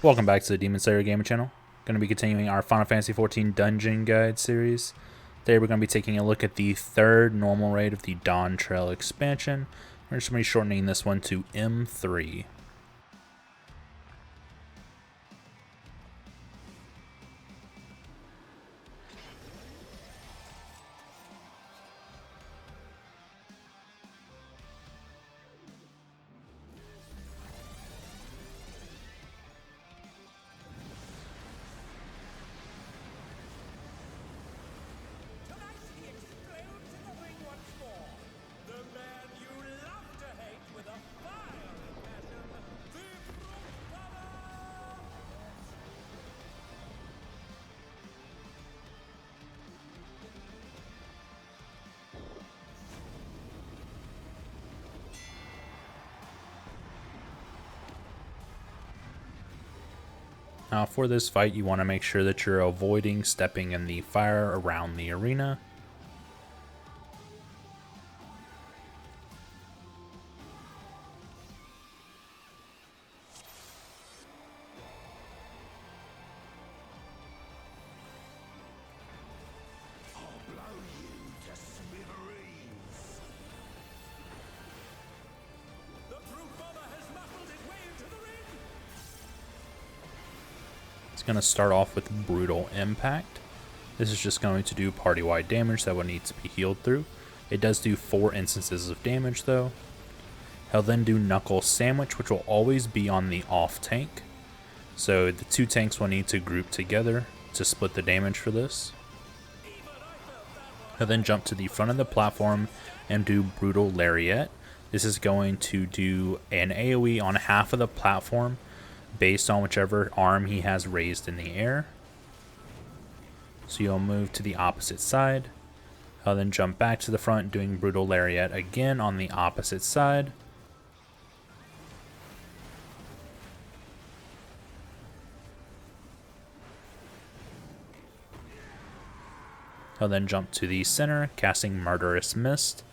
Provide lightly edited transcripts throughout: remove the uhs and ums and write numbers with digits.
Welcome back to the Demon Slayer Gaming Channel. Going to be continuing our Final Fantasy XIV Dungeon Guide series. Today we're going to be taking a look at the third normal raid of the Dawn Trail expansion. We're just going to be shortening this one to M3. Now for this fight, you want to make sure that you're avoiding stepping in the fire around the arena. Going to start off with Brutal Impact. This is just going to do party-wide damage that will need to be healed through. It does do 4 instances of damage though. He'll then do Knuckle Sandwich, which will always be on the off tank. So the 2 tanks will need to group together to split the damage for this. He'll then jump to the front of the platform and do Brutal Lariat. This is going to do an AoE on half of the platform based on whichever arm he has raised in the air. So you'll move to the opposite side. I'll then jump back to the front doing Brutal Lariat again on the opposite side. I'll then jump to the center, casting Murderous Mist.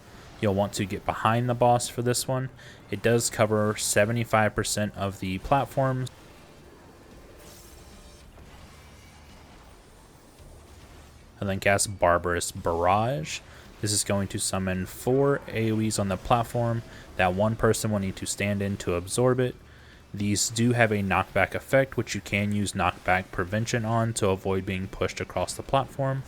You'll want to get behind the boss for this one. It does cover 75% of the platforms. And then cast Barbarous Barrage. This is going to summon 4 AoEs on the platform that one person will need to stand in to absorb it. These do have a knockback effect, which you can use knockback prevention on to avoid being pushed across the platform.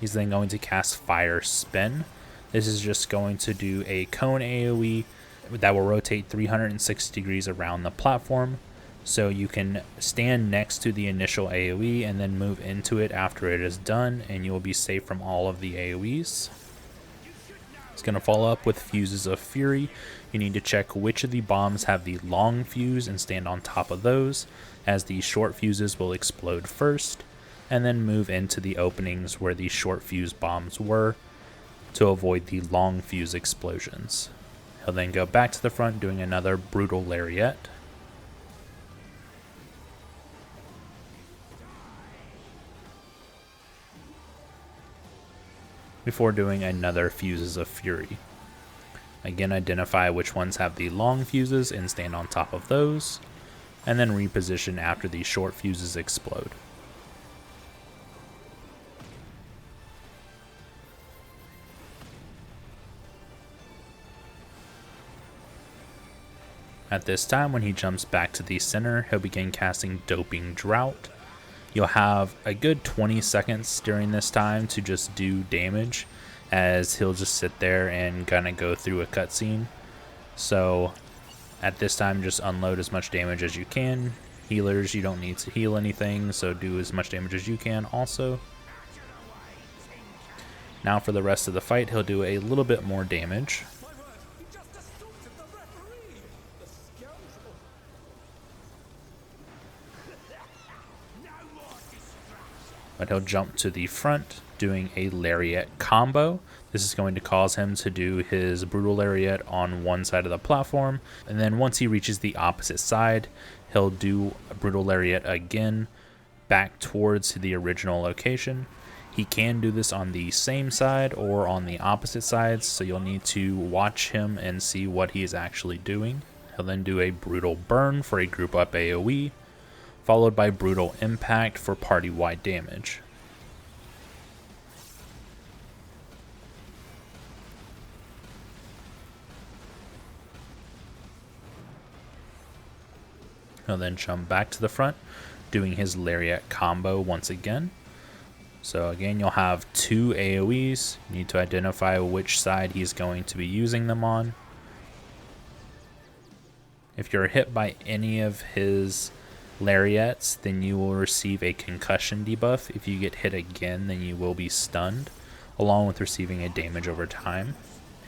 He's then going to cast Fire Spin. This is just going to do a cone AoE that will rotate 360 degrees around the platform. So you can stand next to the initial AoE and then move into it after it is done, and you will be safe from all of the AoEs. It's going to follow up with Fuses of Fury. You need to check which of the bombs have the long fuse and stand on top of those, as the short fuses will explode first, and then move into the openings where the short fuse bombs were to avoid the long fuse explosions. He'll then go back to the front doing another Brutal Lariat. Before doing another Fuses of Fury. Again, identify which ones have the long fuses and stand on top of those, and then reposition after the short fuses explode. At this time, when he jumps back to the center, he'll begin casting Doping Drought. You'll have a good 20 seconds during this time to just do damage, as he'll just sit there and kind of go through a cutscene. So at this time, just unload as much damage as you can. Healers, you don't need to heal anything, so do as much damage as you can also. Now for the rest of the fight, he'll do a little bit more damage. But he'll jump to the front doing a Lariat combo. This is going to cause him to do his Brutal Lariat on one side of the platform, and then once he reaches the opposite side, he'll do a Brutal Lariat again back towards the original location. He can do this on the same side or on the opposite sides, so you'll need to watch him and see what he is actually doing. He'll then do a Brutal Burn for a group up AoE, followed by brutal impact for party-wide damage. He'll then jump back to the front, doing his lariat combo once again. So again, you'll have 2 AoEs. You need to identify which side he's going to be using them on. If you're hit by any of his lariats, then you will receive a concussion debuff. If you get hit again, then you will be stunned, along with receiving a damage over time.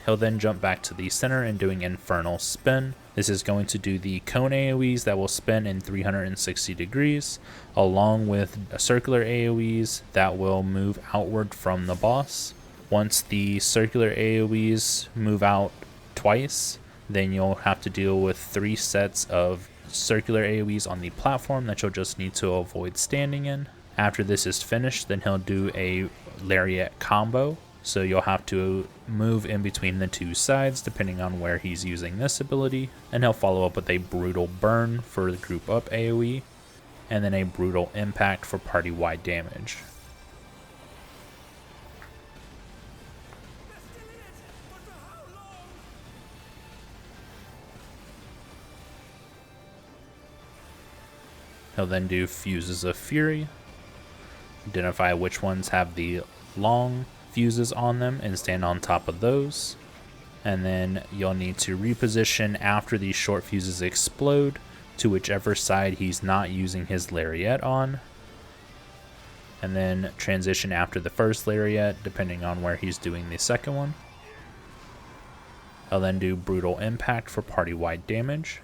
He'll then jump back to the center and doing Infernal Spin. This is going to do the cone AoEs that will spin in 360 degrees, along with circular AoEs that will move outward from the boss. Once the circular AoEs move out twice, then you'll have to deal with 3 sets of circular AoEs on the platform that you'll just need to avoid standing in. After this is finished, then he'll do a lariat combo. So you'll have to move in between the 2 sides depending on where he's using this ability. And he'll follow up with a brutal burn for the group up AoE, and then a brutal impact for party-wide damage. He'll then do Fuses of Fury, identify which ones have the long fuses on them and stand on top of those. And then you'll need to reposition after these short fuses explode to whichever side he's not using his lariat on. And then transition after the first lariat depending on where he's doing the second one. I'll then do Brutal Impact for party-wide damage.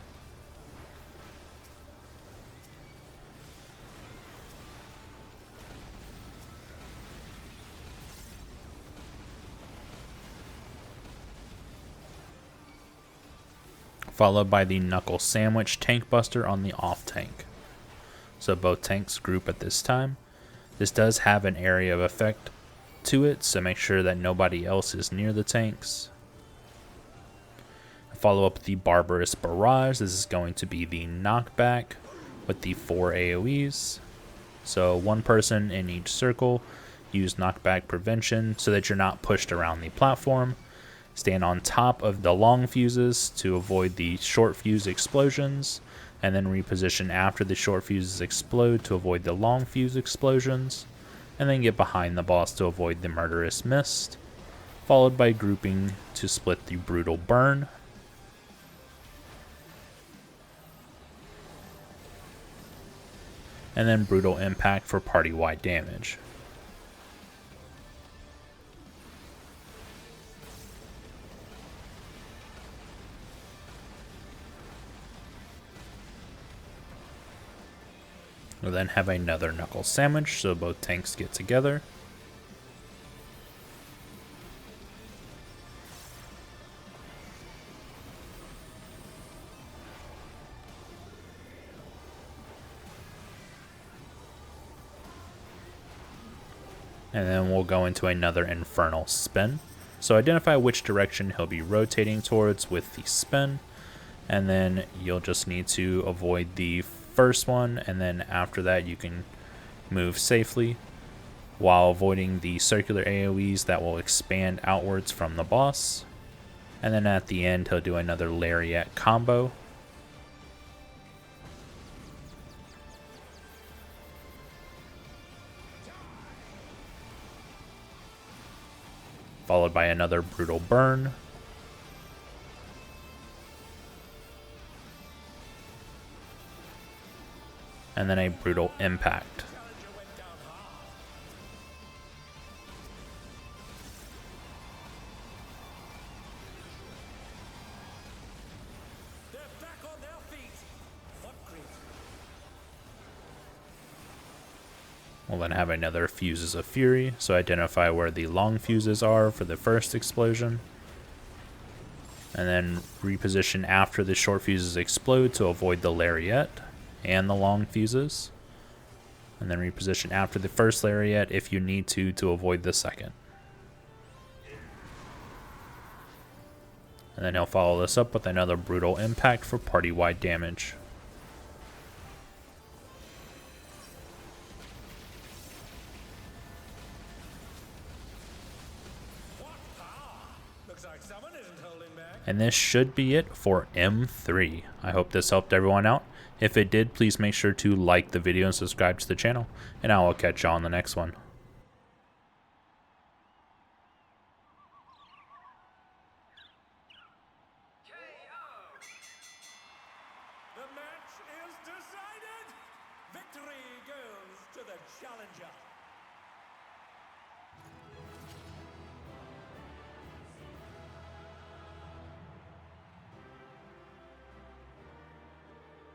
Followed by the Knuckle Sandwich Tank Buster on the off tank. So both tanks group at this time. This does have an area of effect to it, so make sure that nobody else is near the tanks. Follow up with the Barbarous Barrage. This is going to be the knockback with the 4 AoEs. So 1 person in each circle. Use knockback prevention so that you're not pushed around the platform. Stand on top of the long fuses to avoid the short fuse explosions, and then reposition after the short fuses explode to avoid the long fuse explosions, and then get behind the boss to avoid the Murderous Mist, followed by grouping to split the Brutal Burn. And then Brutal Impact for party-wide damage. We'll then have another Knuckle Sandwich, so both tanks get together. And then we'll go into another Infernal Spin. So identify which direction he'll be rotating towards with the spin, and then you'll just need to avoid the first one, and then after that you can move safely while avoiding the circular AoEs that will expand outwards from the boss. And then at the end he'll do another lariat combo. Followed by another brutal burn. And then a brutal impact. We'll then have another Fuses of Fury, so identify where the long fuses are for the first explosion. And then reposition after the short fuses explode to avoid the lariat and the long fuses. And then reposition after the first lariat if you need to avoid the second. And then he'll follow this up with another Brutal Impact for party-wide damage. And this should be it for M3. I hope this helped everyone out. If it did, please make sure to like the video and subscribe to the channel. And I will catch you on the next one. The match is decided. Victory goes to the challenger.